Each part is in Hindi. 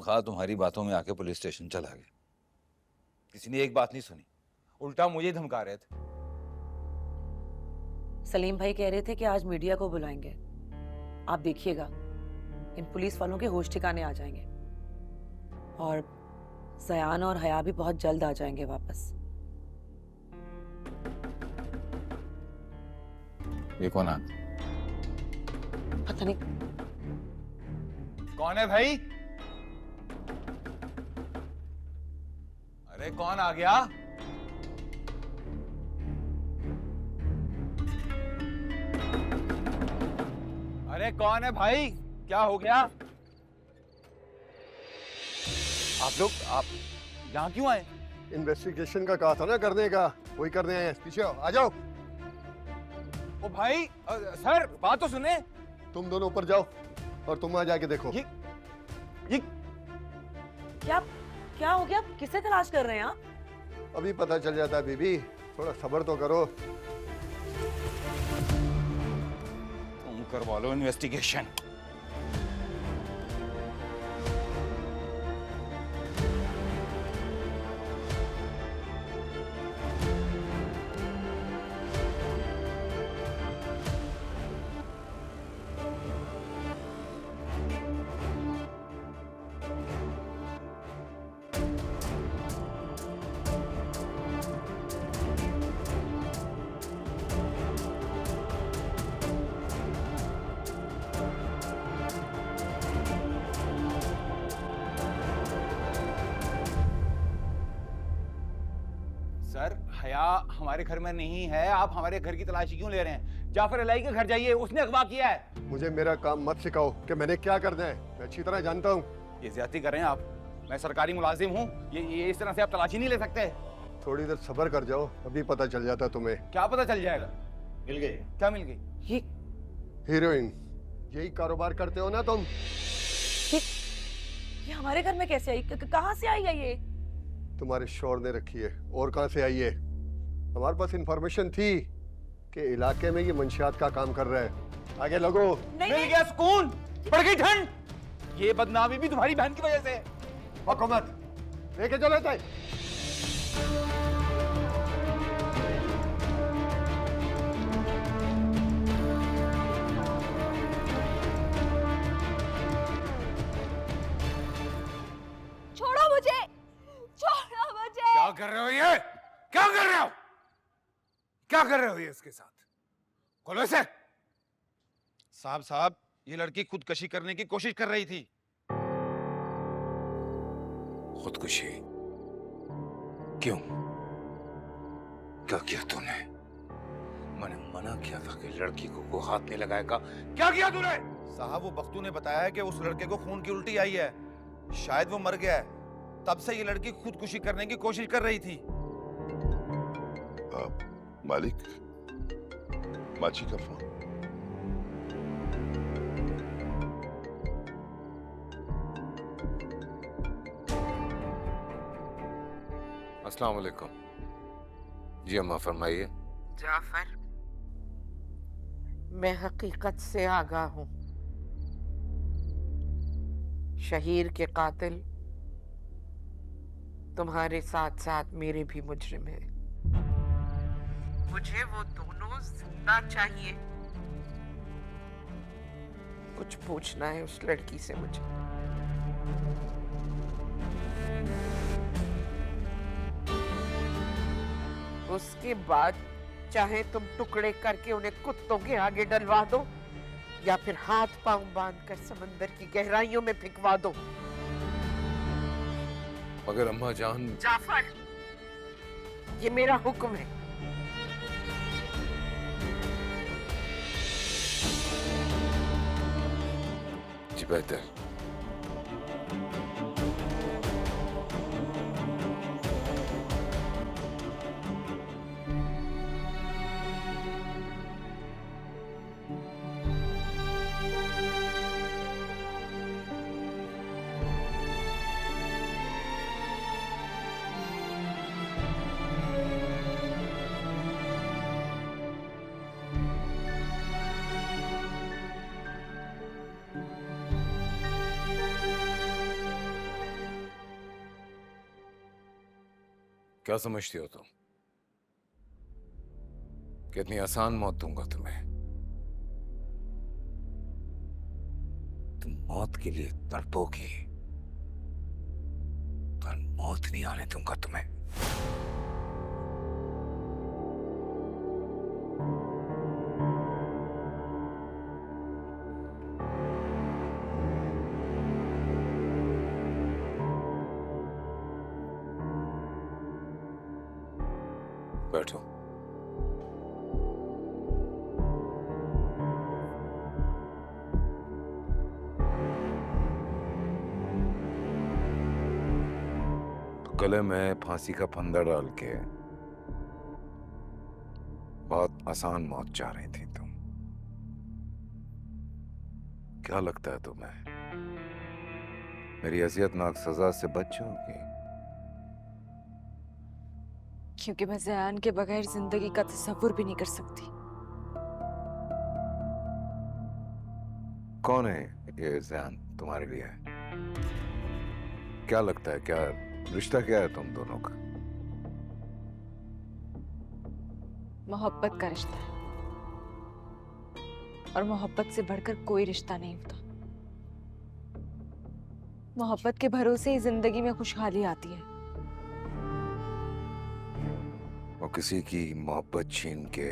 खा तुम्हारी बातों में आके पुलिस स्टेशन चला गया। किसी ने एक बात नहीं सुनी, उल्टा मुझे धमका रहे थे। सलीम भाई कह रहे थे कि आज मीडिया को बुलाएंगे। आप देखिएगा, इन पुलिस वालों के होश ठिकाने आ जाएंगे और सयान और हया भी बहुत जल्द आ जाएंगे वापस। ये कौन आ? पता नहीं कौन है भाई? अरे कौन आ गया? अरे कौन है भाई? क्या हो गया? आप यहाँ क्यों आए? इन्वेस्टिगेशन का कहा था ना करने का, वही करने आए हैं। पीछे आओ, आ जाओ। ओ भाई सर बात तो सुने। तुम दोनों ऊपर जाओ और तुम वहां जाके देखो। ये क्या हो गया? किसे तलाश कर रहे हैं आप? अभी पता चल जाता है बीबी, थोड़ा सब्र तो करो। तुम करवा लो इन्वेस्टिगेशन। सर हया हमारे घर में नहीं है, आप हमारे घर की तलाशी क्यों ले रहे हैं? जाफर इलाही के घर जाइए, उसने अगवा किया है। मुझे मेरा काम मत सिखाओ कि मैंने क्या करना है, मैं अच्छी तरह जानता हूँ। ये ज्यादती कर रहे हैं आप। मैं सरकारी मुलाजिम हूँ, ये इस तरह से आप तलाशी नहीं ले सकते। थोड़ी देर सब्र कर जाओ, अभी पता चल जाता तुम्हें। क्या पता चल जाएगा? मिल गई। क्या मिल गई? ये हीरोइन, यही कारोबार करते हो ना तुम? ये हमारे घर में कैसे आई? कहाँ से आई है ये? तुम्हारे शौहर ने रखी है, और कहां से आई है? हमारे पास इंफॉर्मेशन थी कि इलाके में ये मंशियात का काम कर रहा है। आगे लगो। नहीं, मिल गया सुकून, पड़ गई ठंड। ये बदनामी भी तुम्हारी बहन की वजह से है। हुकूमत लेके चलो थे। छोड़ो मुझे, छोड़ो मुझे। क्या कर रहे हो ये? क्या कर रहे हो? क्या कर रहे हो ये इसके साथ? खोलो इसे। साहब ये लड़की खुदकुशी करने की कोशिश कर रही थी। खुदकुशी? क्यों? क्या किया तूने? मैंने मना किया था कि लड़की को हाथ नहीं लगाएगा। क्या किया तूने? साहब वो बख्तू ने बताया है कि उस लड़के को खून की उल्टी आई है, शायद वो मर गया है, तब से ये लड़की खुदकुशी करने की कोशिश कर रही थी। मालिक, माची का फोन। अस्सलाम वालेकुम। जी अम्मा फरमाइए। जाफर, मैं हकीकत से आगाह हूं। शहीर के कातिल तुम्हारे साथ साथ मेरे भी मुजरिम हैं। मुझे वो दोनों जिंदा चाहिए। कुछ पूछना है उस लड़की से मुझे। उसके बाद चाहे तुम टुकड़े करके उन्हें कुत्तों के आगे डलवा दो या फिर हाथ पांव बांधकर समंदर की गहराइयों में फिकवा दो। मगर अम्मा जान। जाफर, ये मेरा हुक्म है। जी बेहतर। क्या समझती हो तुम? कितनी आसान मौत दूंगा तुम्हें? तुम मौत के लिए तड़पोगी, पर मौत नहीं आने दूंगा तुम्हें। बैठो। गले में फांसी का फंदा डाल के बहुत आसान मौत चाह रही थी तुम। क्या लगता है तुम्हें मेरी अजियतनाक सजा से बच जाओगी? क्योंकि मैं ज़यान के बगैर जिंदगी का तसव्वुर भी नहीं कर सकती। कौन है ये ज़यान तुम्हारे लिए? क्या लगता है, क्या रिश्ता क्या है तुम दोनों का? मोहब्बत का रिश्ता है, और मोहब्बत से बढ़कर कोई रिश्ता नहीं होता। मोहब्बत के भरोसे ही जिंदगी में खुशहाली आती है। वो किसी की मोहब्बत छीन के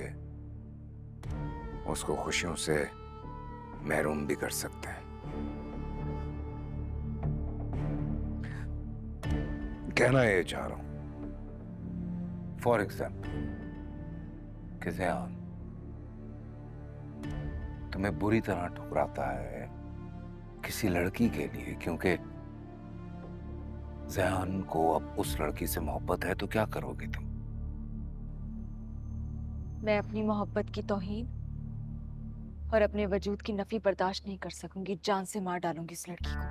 उसको खुशियों से महरूम भी कर सकते हैं। कहना ये चाह रहा हूं, फॉर एग्जाम्पल कि ज़यान तुम्हें बुरी तरह ठुकराता है किसी लड़की के लिए, क्योंकि ज़यान को अब उस लड़की से मोहब्बत है, तो क्या करोगे तुम? मैं अपनी मोहब्बत की तौहीन और अपने वजूद की नफी बर्दाश्त नहीं कर सकूंगी। जान से मार डालूंगी इस लड़की को।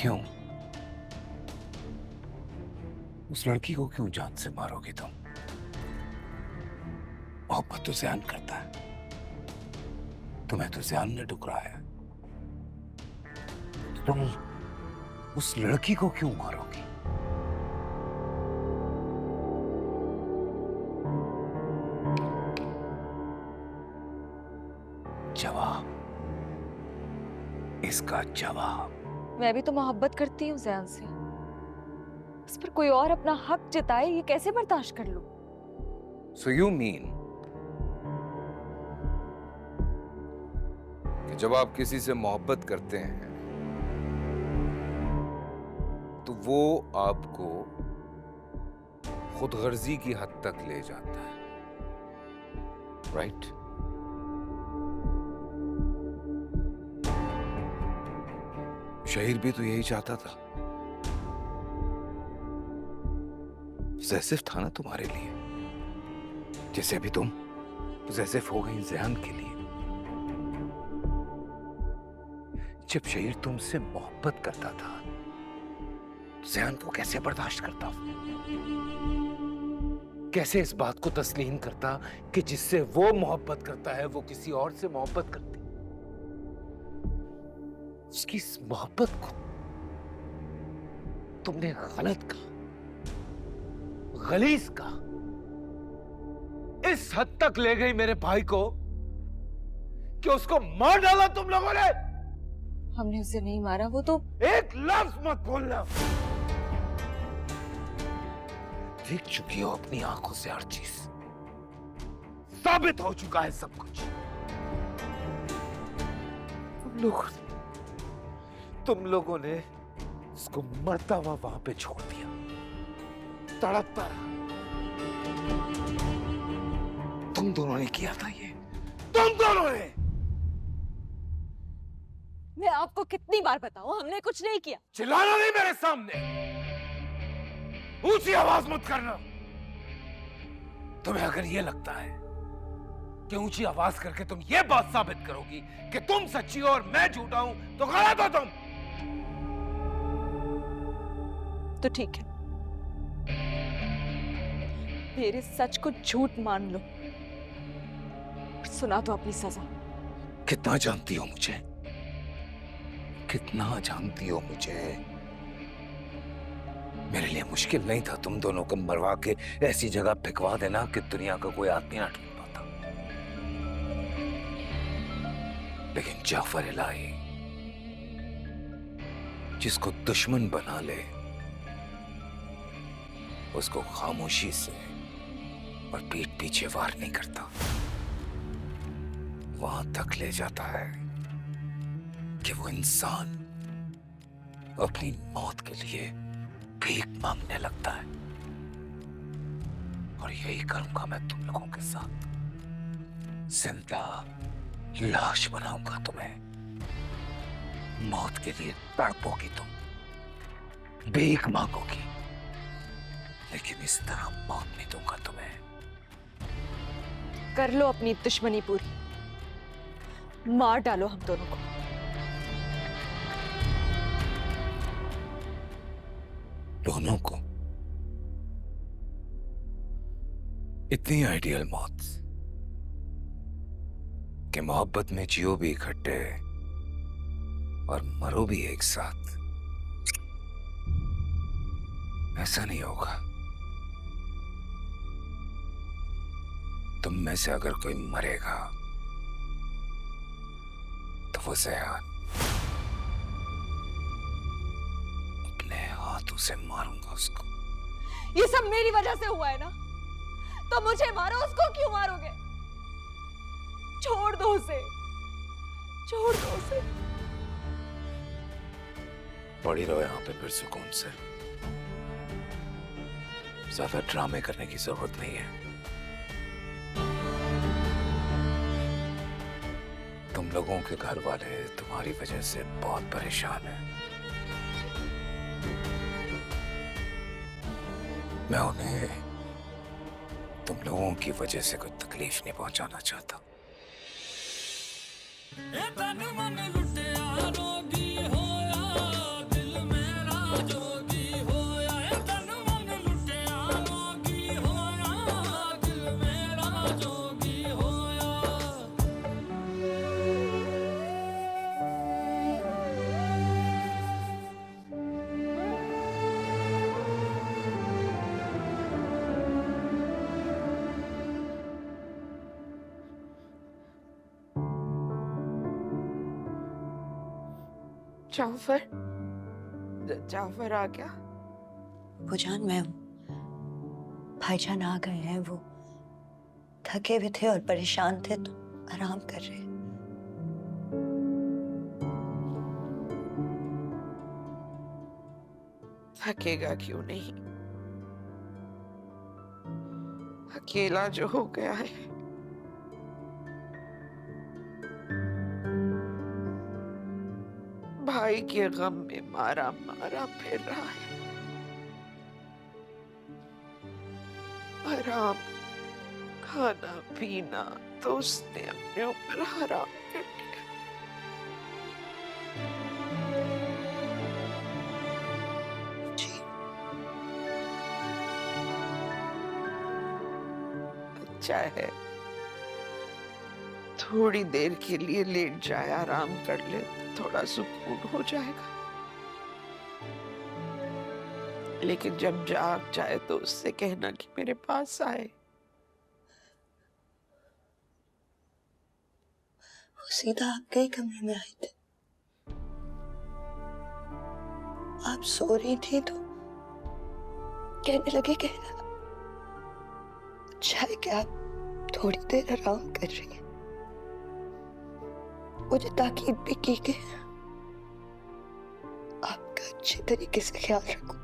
क्यों? उस लड़की को क्यों जान से मारोगे तुम? मोहब्बत तो ज़यान करता है, तुम्हें तो ज़यान ने ठुकराया। तुम उस लड़की को क्यों मारोगी? जवाब, इसका जवाब। मैं भी तो मोहब्बत करती हूँ ज़यान से। इस पर कोई और अपना हक जताए, ये कैसे बर्दाश्त कर लूं? So you mean कि जब आप किसी से मोहब्बत करते हैं तो वो आपको खुदगर्जी की हद तक ले जाता है, राइट? शहीर भी तो यही चाहता था। पोसेसिव था ना तुम्हारे लिए, जैसे अभी तुम पोसेसिव हो गई ज़यान के लिए। जब शहीर तुमसे मोहब्बत करता था, ज़यान को कैसे बर्दाश्त करता? कैसे इस बात को तस्लीम करता कि जिससे वो मोहब्बत करता है वो किसी और से मोहब्बत करती? उसकी इस मोहब्बत को तुमने गलत कहा, गलीज का, इस हद तक ले गई मेरे भाई को कि उसको मार डाला तुम लोगों ने। हमने उसे नहीं मारा, वो तो एक लफ्ज मत बोलना। देख चुकी हो अपनी आंखों से हर चीज, साबित हो चुका है सब कुछ। तुम लोगों ने उसको मरता हुआ वहां पे छोड़ दिया, तड़पता रहा। तुम दोनों ने किया था ये, तुम दोनों ने। मैं आपको कितनी बार बताऊं, हमने कुछ नहीं किया। चिल्लाना नहीं मेरे सामने, ऊंची आवाज मत करना। तुम्हें अगर ये लगता है कि ऊंची आवाज करके तुम ये बात साबित करोगी कि तुम सच्ची हो और मैं झूठा हूं, तो गलत हो तुम। तो ठीक है, मेरे सच को झूठ मान लो और सुना दो अपनी सजा। कितना जानती हो मुझे, कितना जानती हो मुझे? मेरे लिए मुश्किल नहीं था तुम दोनों को मरवा के ऐसी जगह फेंकवा देना कि दुनिया का कोई आदमी ना ढूंढ पाता। लेकिन जाफर इलाही जिसको दुश्मन बना ले उसको खामोशी से और पीठ पीछे वार नहीं करता, वहां तक ले जाता है कि वो इंसान अपनी मौत के लिए भीख मांगने लगता है। और यही करूंगा मैं तुम लोगों के साथ, जिंदा लाश बनाऊंगा तुम्हें। मौत के लिए तड़पोगी तुम, भीख मांगोगी, लेकिन इस तरह मौत नहीं दूंगा तुम्हें। कर लो अपनी दुश्मनी पूरी, मार डालो हम दोनों को। दोनों को? इतनी आइडियल मौत कि मोहब्बत में जियो भी इकट्ठे और मरो भी एक साथ, ऐसा नहीं होगा। तुम में से अगर कोई मरेगा तो वो ज़यान, अपने हाथों से मारूंगा उसको। ये सब मेरी वजह से हुआ है ना, तो मुझे मारो, उसको क्यों मारोगे? छोड़ दो उसे, छोड़ दो उसे। पड़ी रहो यहाँ पे फिर सुकून से, ज्यादा ड्रामे करने की जरूरत नहीं है। तुम लोगों के घर वाले तुम्हारी वजह से बहुत परेशान हैं। मैं उन्हें तुम लोगों की वजह से कोई तकलीफ नहीं पहुंचाना चाहता। जाफर, जाफर आ गया? भूजान मैं हूँ। भाईजान आ गए हैं, वो थके हुए थे और परेशान थे तो आराम कर रहे हैं। थकेगा क्यों नहीं, अकेला जो हो गया है। भाई के गम में मारा मारा फिर रहा है। आराम, खाना पीना तो उसने अपने ऊपर हराम कर लिया। जी अच्छा है, थोड़ी देर के लिए लेट जाए, आराम कर ले, थोड़ा सुकून हो जाएगा। लेकिन जब जाग जाए तो उससे कहना कि मेरे पास आए। वो सीधा आपके ही कमरे में आए थे। आप सो रही थी तो कहने लगे कि अच्छा है कि आप थोड़ी देर आराम कर रही हैं। मुझे ताकीद भी की कि आपका अच्छे तरीके से ख्याल रखो।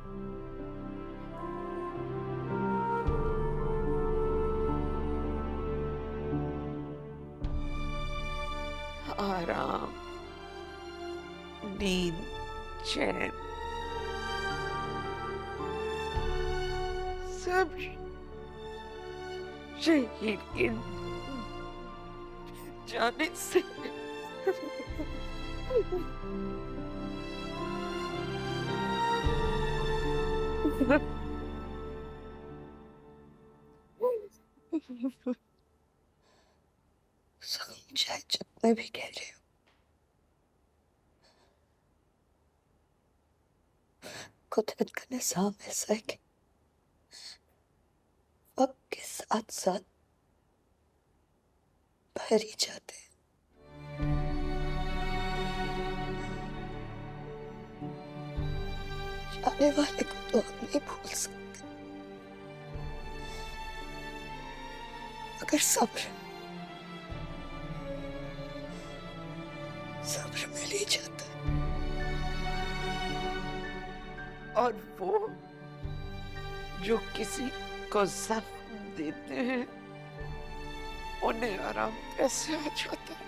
आराम, नींद, चैन सब शहीद के जाने से चाहे जितने भी कह रहे हो, कुदरत का निज़ाम ऐसा है कि वक्त के साथ साथ बहर ही जाते हैं। जाने वाले को तो हम नहीं भूल सकते, मगर सब्र सब्र मिल ही जाता है। और वो जो किसी को जख्म देते हैं उन्हें आराम कैसे आ जाता है,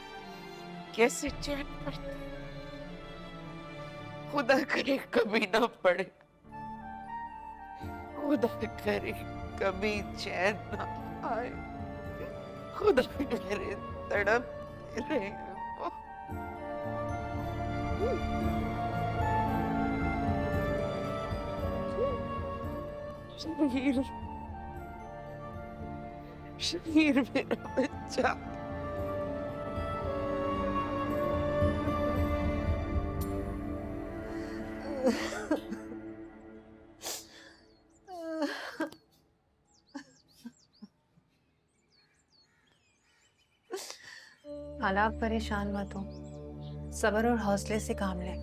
कैसे चैन पड़ता है। खुदा करे कभी ना पड़े, खुदा करे कभी चैन ना आए, खुदा करे तड़पते रहे वो। शहीर, शहीर मेरा बच्चा। खाला आप परेशान मत हो, सब्र और हौसले से काम लें।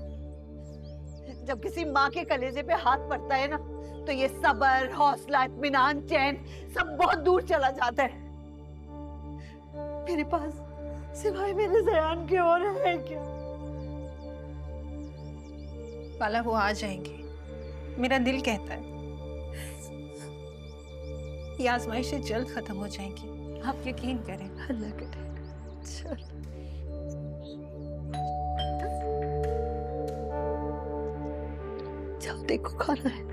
जब किसी माँ के कलेजे पे हाथ पड़ता है ना, तो ये सब्र, हौसला, इत्मीनान, चैन सब बहुत दूर चला जाता है। मेरे पास सिवाय मेरे ज़यान के और है क्या? खाला वो आ जाएंगे, मेरा दिल कहता है। ये आजमाइशें जल्द खत्म हो जाएंगी, आप यकीन करें। अल्लाह करे। चलो जाओ, देखो खाना है।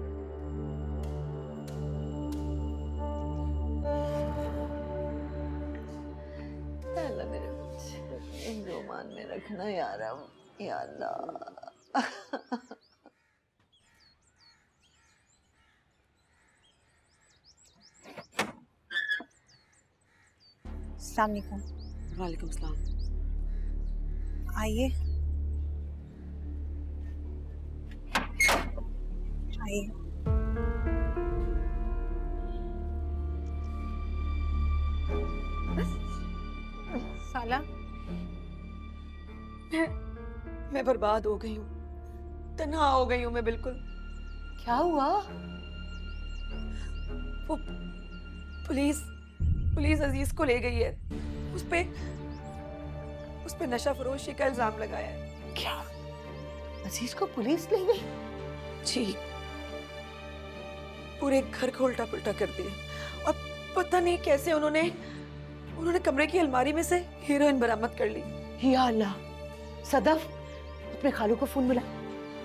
अल्लाह मेरे बच्चे इन रोमान में रखना यार, या अल्लाह। अस्सलाम वालेकुम। वालेकुम सलाम। आइए आइए। साला मैं बर्बाद हो गई हूँ, तन्हा हो गई हूँ मैं बिल्कुल। क्या हुआ? वो पुलिस अजीज को ले गई है। उस पे नशा फरोशी का इल्जाम लगाया है। क्या अजीज को पुलिस ले गई? जी, पूरे घर को उल्टा पुल्टा कर दिया और पता नहीं कैसे उन्होंने कमरे की अलमारी में से हीरोइन बरामद कर ली। या अल्लाह। सदफ, अपने खालू को फोन मिला,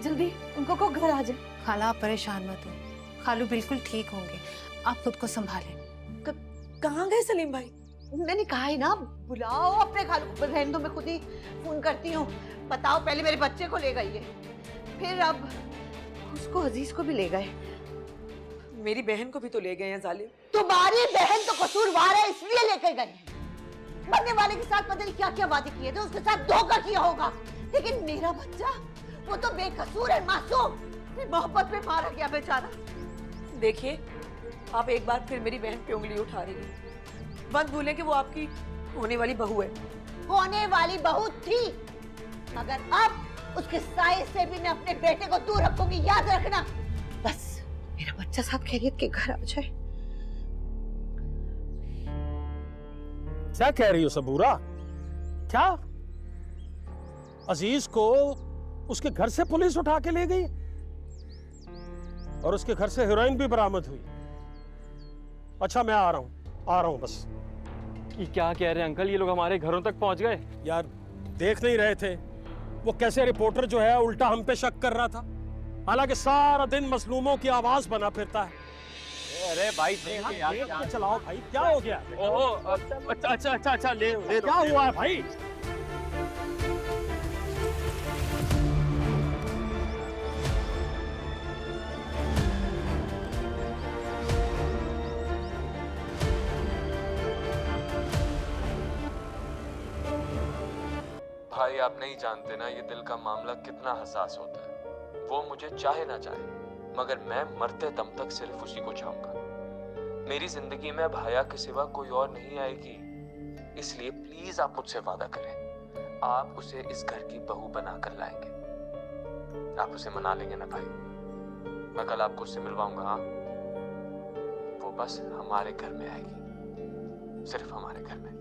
जल्दी उनको को घर आ जाए। खाला आप परेशान मत हो, खालू बिल्कुल ठीक होंगे, आप खुद को संभालें। कहाँ गए सलीम भाई? मैंने कहा है ना, बुलाओ अपने खालू को। रहने दो, मैं खुद ही फोन करती हूँ। बताओ, पहले मेरे बच्चे को ले गई है, फिर अब उसको अजीज को भी ले गए। मेरी बहन को भी तो ले गए हैं जालिम। तुम्हारी बहन तो कसूरवार है, इसलिए लेके गए हैं। मरने वाले के साथ पता नहीं क्या क्या वादे किए थे, उसके साथ धोखा किया होगा। लेकिन मेरा बच्चा, वो तो बेकसूर है, मासूम, मोहब्बत में मारा गया बेचारा। देखिए, आप एक बार फिर मेरी बहन पे उंगली उठा रही हैं। मत भूलें कि वो आपकी होने वाली बहू है। होने वाली बहू थी, मगर अब उसके साये से भी मैं अपने बेटे को दूर रखूंगी, याद रखना। बस मेरा बच्चा साथ खैरियत के घर आ जाए। क्या कह रही हो सबूरा? क्या अजीज को उसके घर से पुलिस उठा के ले गई और उसके घर से हेरोइन भी बरामद हुई? अच्छा, मैं आ रहा हूं बस। ये क्या कह रहे हैं अंकल, ये लोग हमारे घरों तक पहुंच गए? यार देख नहीं रहे थे वो कैसे रिपोर्टर जो है उल्टा हम पे शक कर रहा था, हालांकि सारा दिन मजलूमों की आवाज बना फिरता है। अरे भाई यार चलाओ भाई, क्या हो गया? ओह अच्छा ले क्या हुआ है भाई? भाई आप नहीं जानते ना, ये दिल का मामला कितना हसास होता है। वो मुझे चाहे ना चाहे, मगर मैं मरते दम तक सिर्फ उसी को चाहूंगा। मेरी जिंदगी में अब हया के सिवा कोई और नहीं आएगी। इसलिए प्लीज आप मुझसे वादा करें, आप उसे इस घर की बहू बना कर लाएंगे। आप उसे मना लेंगे ना भाई? मैं कल आपको उससे मिलवाऊंगा। हाँ, वो बस हमारे घर में आएगी, सिर्फ हमारे घर में।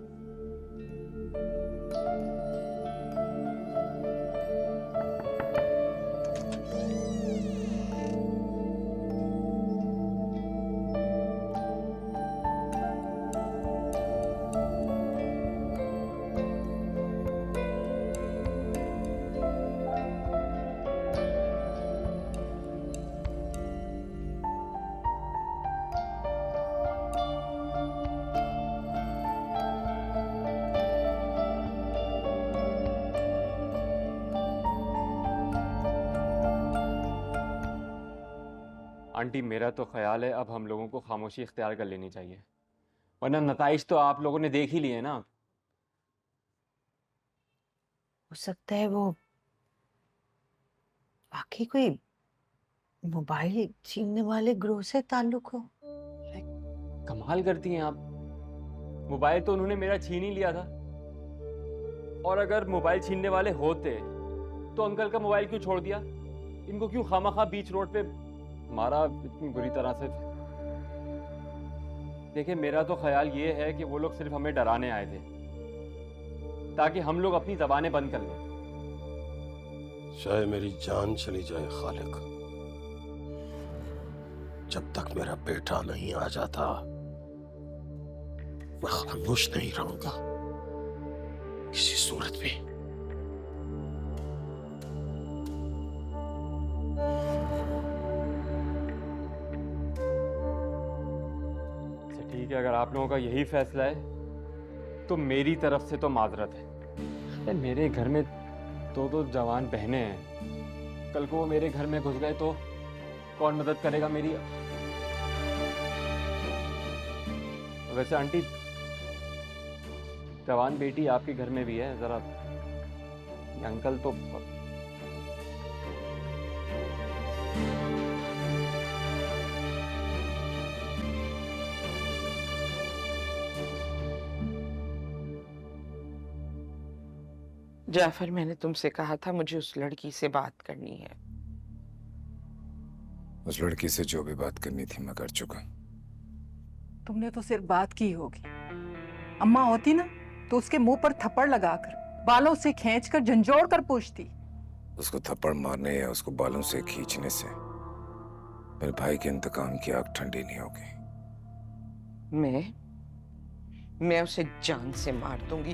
आंटी, मेरा तो ख्याल है अब हम लोगों को खामोशी इख्तियार कर लेनी चाहिए, वरना नताइज तो आप लोगों ने देख ही लिए ना। हो सकता है वो वाकई कोई मोबाइल छीनने वाले ग्रोह से ताल्लुक हो। कमाल करती हैं आप। मोबाइल तो उन्होंने मेरा छीन ही लिया था, और अगर मोबाइल छीनने वाले होते तो अंकल का मोबाइल क्यों छोड़ दिया? इनको क्यों खामखा बीच रोड पे मारा इतनी बुरी तरह से? देखिए, मेरा तो ख्याल ये है कि वो लोग सिर्फ हमें डराने आए थे ताकि हम लोग अपनी जबानें बंद कर लें। चाहे मेरी जान चली जाए खालिक, जब तक मेरा बेटा नहीं आ जाता मैं खामोश नहीं रहूंगा किसी सूरत में। ठीक है, अगर आप लोगों का यही फैसला है तो मेरी तरफ से तो माजरत है। मेरे घर में दो जवान बहनें हैं, कल को वो मेरे घर में घुस गए तो कौन मदद करेगा मेरी? वैसे आंटी, जवान बेटी आपके घर में भी है, जरा ये अंकल तो जाफर, मैंने तुमसे कहा था मुझे उस लड़की से बात करनी है। उस लड़की से जो भी बात करनी थी मैं कर चुका। तुमने तो सिर्फ बात की होगी। अम्मा होती ना तो उसके मुंह पर थप्पड़ लगाकर बालों से खींचकर झंझोड़ कर पूछती। उसको थप्पड़ मारने या उसको बालों से खींचने से मेरे भाई के इंतकाम की आग ठंडी नहीं होगी। मैं उसे जान से मार दूंगी,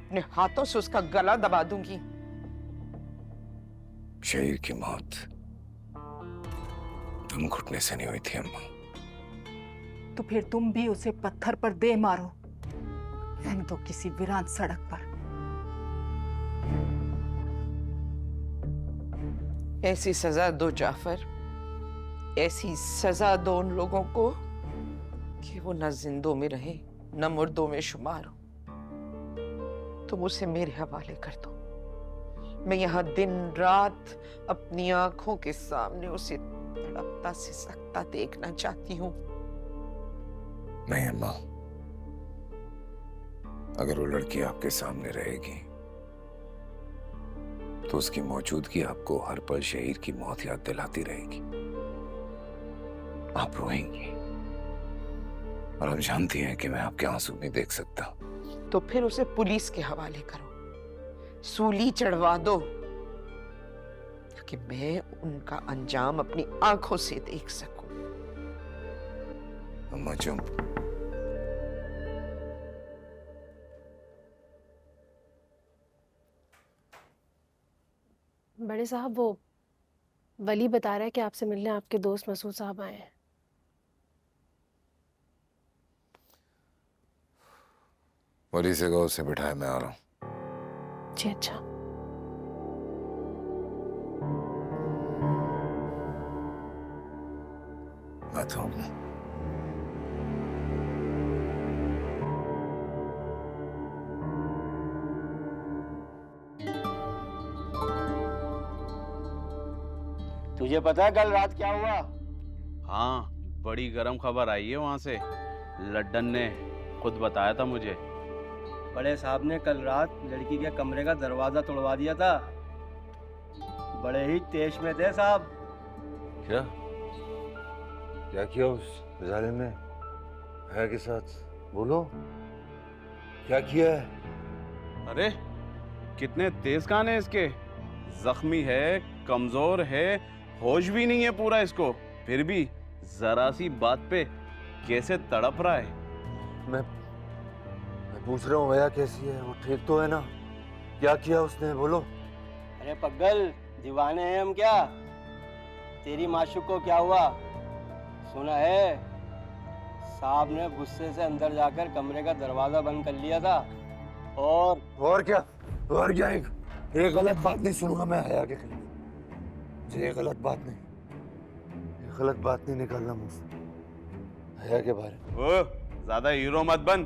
अपने हाथों से उसका गला दबा दूंगी। शहीर की मौत दम घुटने से नहीं हुई थी अम्मा। तो फिर तुम भी उसे पत्थर पर दे मारो, फेंक दो किसी वीरान सड़क पर। ऐसी सजा दो जाफर, ऐसी सजा दो उन लोगों को कि वो न जिंदों में रहे न मुर्दों में शुमार हो। तुम उसे मेरे हवाले कर दो। मैं यहाँ दिन रात अपनी आंखों के सामने उसे तड़पता सिसकता देखना चाहती हूँ। नहीं अम्मा, अगर वो लड़की आपके सामने रहेगी तो उसकी मौजूदगी आपको हर पल शहीर की मौत याद दिलाती रहेगी। आप रोएंगी और आप जानती हैं कि मैं आपके आंसू नहीं देख सकता। तो फिर उसे पुलिस के हवाले करो, सूली चढ़वा दो, ताकि मैं उनका अंजाम अपनी आंखों से देख सकूं। अम्मा चुप। बड़े साहब, वो वली बता रहा है कि आपसे मिलने आपके दोस्त मसूद साहब आए हैं। वली से कहो उसे बिठाए, मैं आ रहा हूँ। जी अच्छा। आता हूँ। तुझे पता है कल रात क्या हुआ? हाँ, बड़ी गर्म खबर आई है वहां से। लड्डन ने खुद बताया था मुझे। बड़े साहब ने कल रात लड़की के कमरे का दरवाजा तोड़वा दिया था। बड़े ही तेज में थे साहब। क्या क्या किया उस जालिम ने हया के साथ? बोलो, क्या किया है? अरे कितने तेज कान है इसके। जख्मी है, कमजोर है, होश भी नहीं है पूरा इसको, फिर भी जरा सी बात पे कैसे तड़प रहा है। मैं पूछ रहा हूँ भैया कैसी है? वो ठीक तो है ना? क्या किया उसने? बोलो। अरे पगल, दीवाने हैं हम क्या? तेरी माशूक को क्या हुआ सुना है? साहब ने गुस्से से अंदर जाकर कमरे का दरवाजा बंद कर लिया था। और क्या? और क्या? एक गलत बात नहीं सुनूंगा मैं हया के खिलाफ। मुझे एक गलत बात नहीं निकालना मुंह से हया के बारे में। ओ, ज्यादा हीरो मत बन,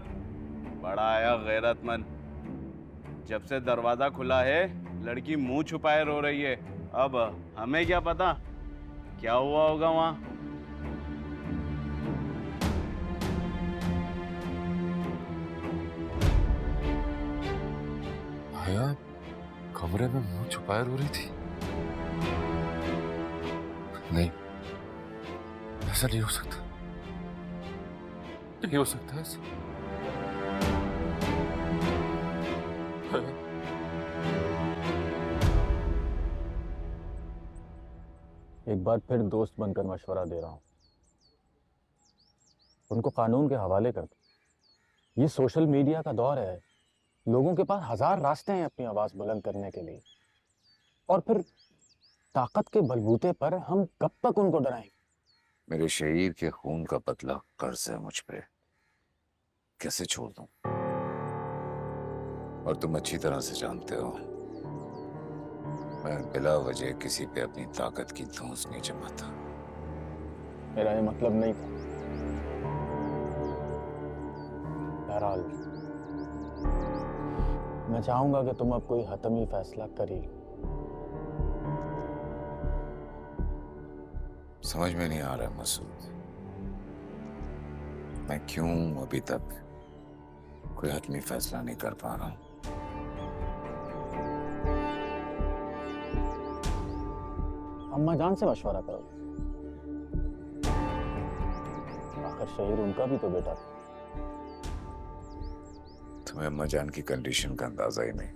बड़ा आया गैरतमंद। जब से दरवाजा खुला है लड़की मुंह छुपाए रो रही है। अब हमें क्या पता क्या हुआ होगा वहां। हया कमरे में मुंह छुपाए रो रही थी? नहीं, ऐसा नहीं हो सकता, नहीं हो सकता ऐसा। एक बार फिर दोस्त बनकर मशवरा दे रहा हूं, उनको कानून के हवाले कर दो। ये सोशल मीडिया का दौर है, लोगों के पास हजार रास्ते हैं अपनी आवाज बुलंद करने के लिए, और फिर ताकत के बलबूते पर हम कब तक उनको डराएंगे? मेरे शहीद के खून का बदला कर्ज है मुझ पे, कैसे छोड़ दूं? और तुम अच्छी तरह से जानते हो मैं बिला वजह किसी पे अपनी ताकत की धौंस नहीं जमाता। मेरा ये मतलब नहीं था। बहरहाल मैं चाहूंगा कि तुम अब कोई हतमी फैसला कर ही लो। समझ में नहीं आ रहा मसूद, मैं क्यों अभी तक कोई हतमी फैसला नहीं कर पा रहा हूं। अम्मा जान से मशवरा करो, आखिर शहीद उनका भी तो बेटा था। तुम्हें अम्मा जान की कंडीशन का अंदाजा ही नहीं,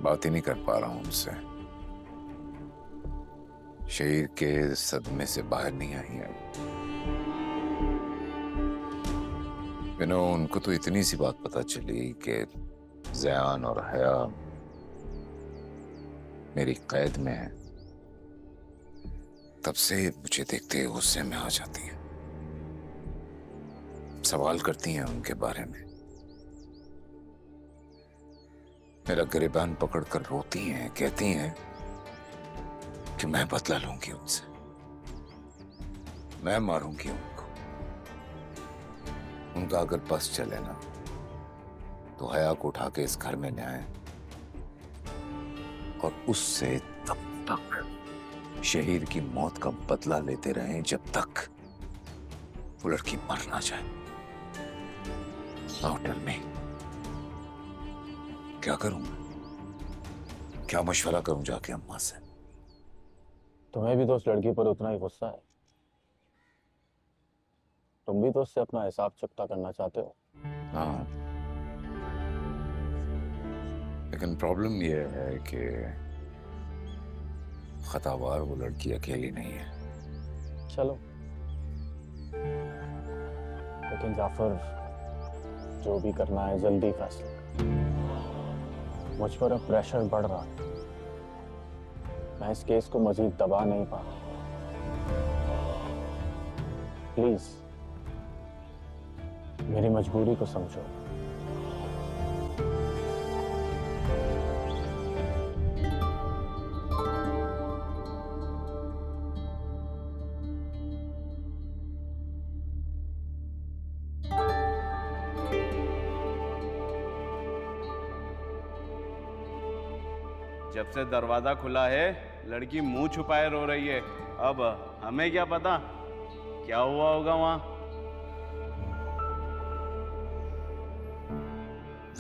बात ही नहीं कर पा रहा हूं उनसे। शहीद के सदमे से बाहर नहीं आई है। उनको तो इतनी सी बात पता चली कि ज़यान और हया मेरी कैद में है, तब से मुझे देखते ही गुस्से में आ जाती है, सवाल करती हैं उनके बारे में, मेरा गिरेबान पकड़कर रोती हैं, कहती हैं कि मैं बदला लूंगी उनसे, मैं मारूंगी उनको। उनका अगर बस चले ना तो हया को उठा के इस घर में ले आए और उससे तब तक शहीद की मौत का बदला लेते रहें जब तक वो लड़की मर ना जाए। नाउ टेल मी, क्या करूं मैं? क्या मशवरा करूं जाके अम्मा से? तुम्हें भी तो उस लड़की पर उतना ही गुस्सा है, तुम भी तो उससे अपना हिसाब चुकता करना चाहते हो। हाँ, लेकिन प्रॉब्लम ये है कि खतावार वो लड़की अकेली नहीं है। चलो, लेकिन जाफर जो भी करना है जल्दी फैसला कर। मुझ पर अब प्रेशर बढ़ रहा है, मैं इस केस को मजीद दबा नहीं पा रहा। प्लीज मेरी मजबूरी को समझो। जब से दरवाजा खुला है लड़की मुंह छुपाए रो रही है। अब हमें क्या पता क्या हुआ होगा वहां।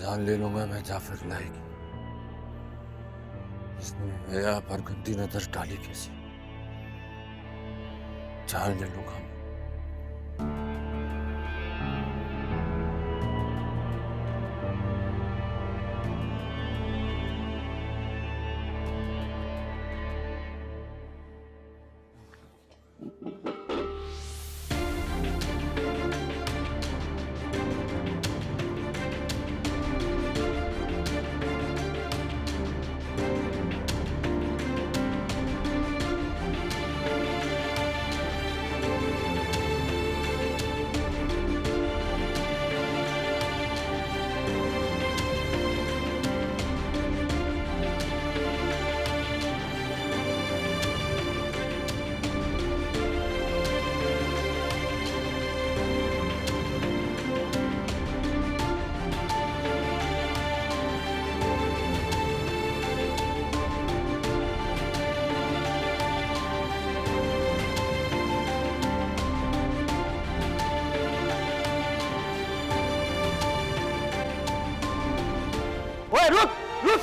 जान ले लूंगा मैं जाफर नाइक। इसने हया पर गंदी नजर डाली कैसी, जान ले लूंगा। रुक रुक।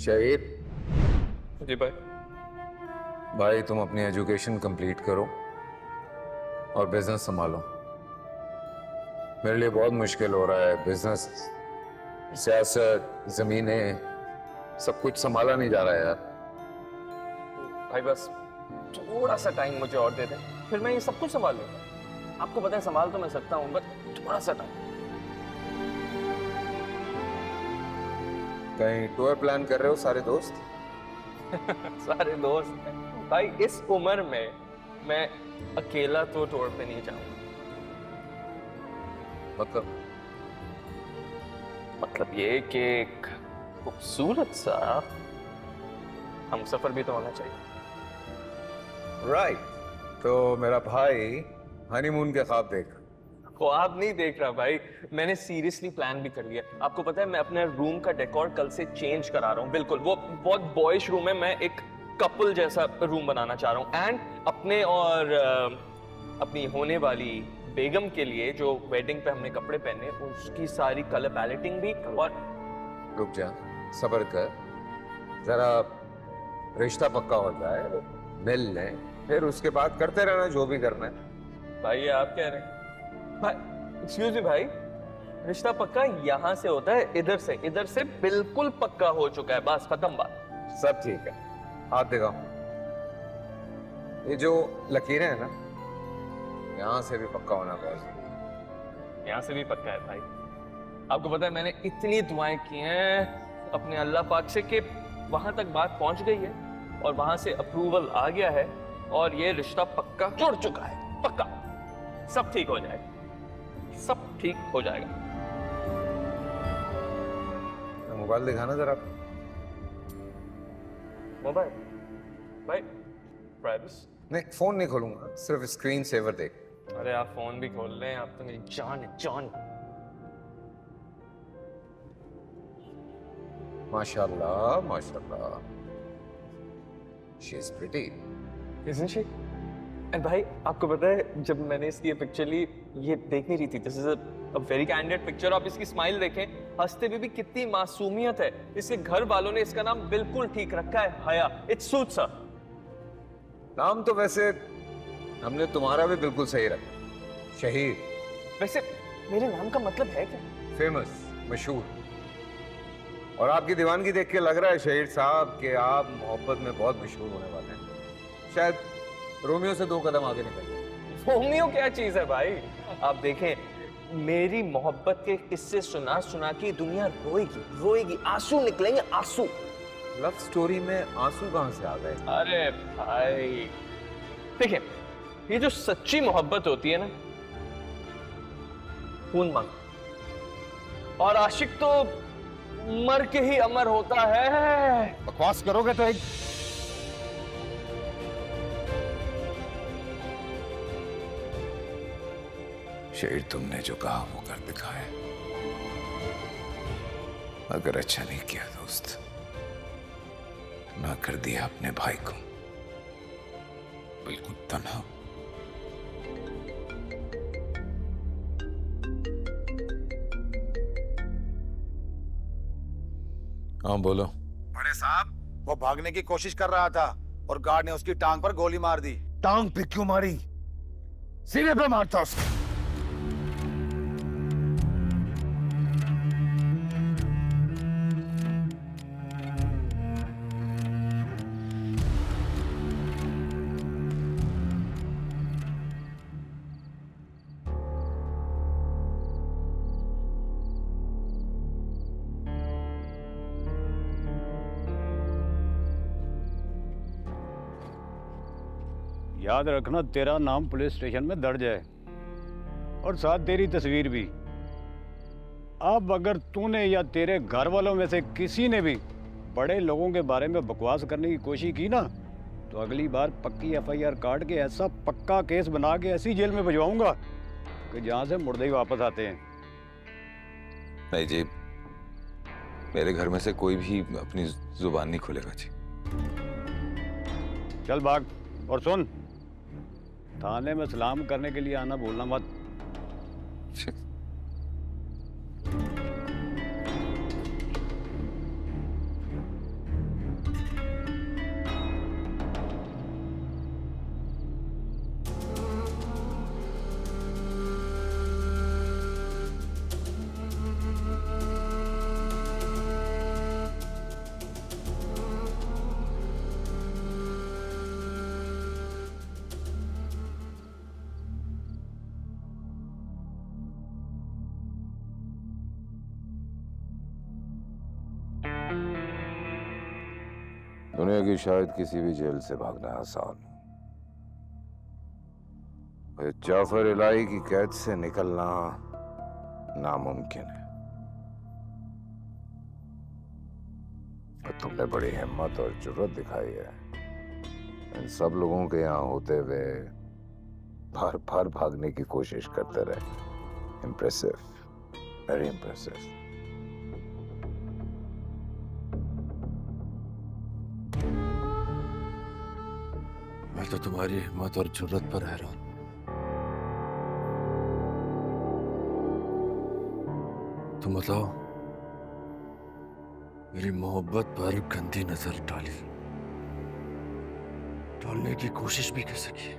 शहीद जी भाई। भाई तुम अपनी एजुकेशन कंप्लीट करो और बिजनेस संभालो। मेरे लिए बहुत मुश्किल हो रहा है, बिजनेस, सियासत, जमीनें, सब कुछ संभाला नहीं जा रहा है यार। भाई बस थोड़ा सा टाइम मुझे और दे दें, फिर मैं ये सब कुछ संभाल लूंगा। आपको पता है संभाल तो मैं सकता हूँ, बस थोड़ा सा टाइम। कहीं टूर प्लान कर रहे हो सारे दोस्त? सारे दोस्त भाई, इस उम्र में मैं अकेला तो टूर पे नहीं जाऊंगा। मतलब ये कि एक खूबसूरत सा हम सफर भी तो होना चाहिए। राइट। तो मेरा भाई हनीमून के ख्वाब देख। ख्वाब नहीं देख रहा भाई, मैंने सीरियसली प्लान भी कर लिया। आपको पता है मैं अपने रूम का डेकोर कल से चेंज करा रहा हूँ। बिल्कुल वो बहुत बॉयश रूम है, मैं एक कपल जैसा रूम बनाना चाह रहा हूँ। एंड अपने और अपनी होने वाली बेगम के लिए जो वेडिंग पे हमने कपड़े पहने उसकी सारी कलर पैलेटिंग भी। और रुक जा, सब्र कर जरा, रिश्ता पक्का हो जाए, मिल लें, फिर उसके बाद करते रहना जो भी करना है। भाई ये आप कह रहे हैं भाई? एक्सक्यूज मी भाई, रिश्ता पक्का यहाँ से होता है, इधर से बिल्कुल पक्का हो चुका है, बस खत्म बात। सब ठीक है, हाथ दिखाओ। ये जो लकीरें हैं ना, यहाँ से भी पक्का होना चाहिए। यहाँ से भी पक्का है भाई। आपको पता है मैंने इतनी दुआएं की हैं अपने अल्लाह पाक से कि वहां तक बात पहुंच गई है और वहां से अप्रूवल आ गया है और ये रिश्ता पक्का जुड़ चुका है, पक्का। सब ठीक हो जाएगा, सब ठीक हो जाएगा। मोबाइल दिखाना जरा। मोबाइल भाई प्राइवेसी नहीं, फोन नहीं खोलूंगा, सिर्फ स्क्रीन सेवर देख। अरे आप फोन भी खोल लें, आप तो मेरी जान है, जान। माशाल्लाह माशाल्लाह, she is pretty, isn't she? And भाई आपको पता है जब मैंने इसकी ये पिक्चर ली, ये देख नहीं रही थी, this is a very candid picture. आप इसकी स्माइल देखें, हंसते हुए भी कितनी मासूमियत है। इसके घर वालों ने इसका नाम बिल्कुल ठीक रखा है, हया। इट्स सूट्स हर। नाम तो वैसे हमने तुम्हारा भी बिल्कुल सही रखा, शहीद। वैसे मेरे नाम का मतलब है क्या? फेमस, मशहूर। और आपकी दीवानगी देख के लग रहा है शहीद साहब कि आप मोहब्बत में बहुत मशहूर होने वाले हैं। शायद रोमियो से 2 कदम आगे निकल गए। रोमियो क्या चीज है भाई? आप देखें मेरी मोहब्बत के किस्से सुना सुना के दुनिया रोएगी रोएगी, आंसू निकलेंगे आंसू। लव स्टोरी में आंसू कहां से आ गए? अरे भाई देखिए, ये जो सच्ची मोहब्बत होती है ना, खून मांग, और आशिक तो मर के ही अमर होता है। बकवास करोगे तो एक शेर, तुमने जो कहा वो कर दिखाया। अगर अच्छा नहीं किया दोस्त, ना कर दिया अपने भाई को बिल्कुल तन्हा। हाँ बोलो। बड़े साहब, वो भागने की कोशिश कर रहा था और गार्ड ने उसकी टांग पर गोली मार दी। टांग पे क्यों मारी? सीने पे मारता उसको। याद रखना, तेरा नाम पुलिस स्टेशन में दर्ज है और साथ तेरी तस्वीर भी। अब अगर तूने या तेरे घर वालों में से किसी ने भी बड़े लोगों के बारे में बकवास करने की कोशिश की ना, तो अगली बार पक्की FIR काट के ऐसा पक्का केस बना के ऐसी जेल में भिजवाऊंगा कि जहां से मुर्दे ही वापस आते हैं। नहीं जी, मेरे घर में से कोई भी अपनी जुबान नहीं खोलेगा जी। चल भाग, और सुन, थाने में सलाम करने के लिए आना भूलना मत। दुनिया की शायद किसी भी जेल से भागना आसान हो, जाफर इलाही की कैद से निकलना नामुमकिन है। पर तुमने बड़ी हिम्मत और जुर्रत दिखाई है। इन सब लोगों के यहाँ होते हुए बार बार भागने की कोशिश करते रहे। Impressive, very impressive. मैं तो तुम्हारी हिम्मत और जुर्रत पर हैरान। तुम बताओ, मेरी मोहब्बत पर गंदी नजर डालने की कोशिश भी कैसे की?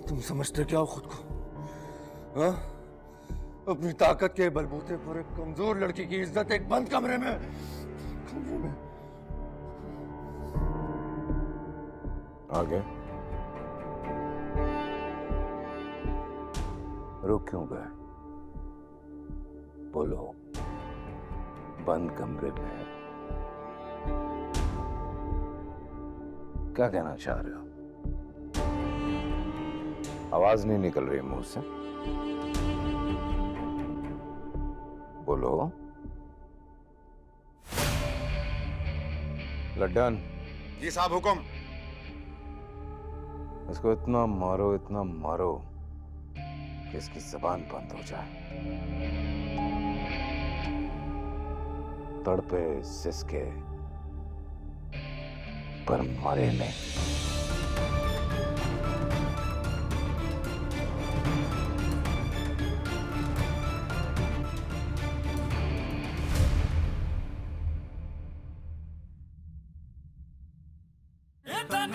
तुम समझते क्या हो खुद को? हाँ? अपनी ताकत के बलबूते पर एक कमजोर लड़की की इज्जत एक बंद कमरे में आगे रुक क्यों गए? बोलो, बंद कमरे में क्या कहना चाह रहे हो? आवाज नहीं निकल रही मुंह से। बोलो। लड्डन। जी साहब, हुक्म। इसको इतना मारो कि इसकी जबान बंद हो जाए, तड़पे सिसके पर मरे नहीं। तन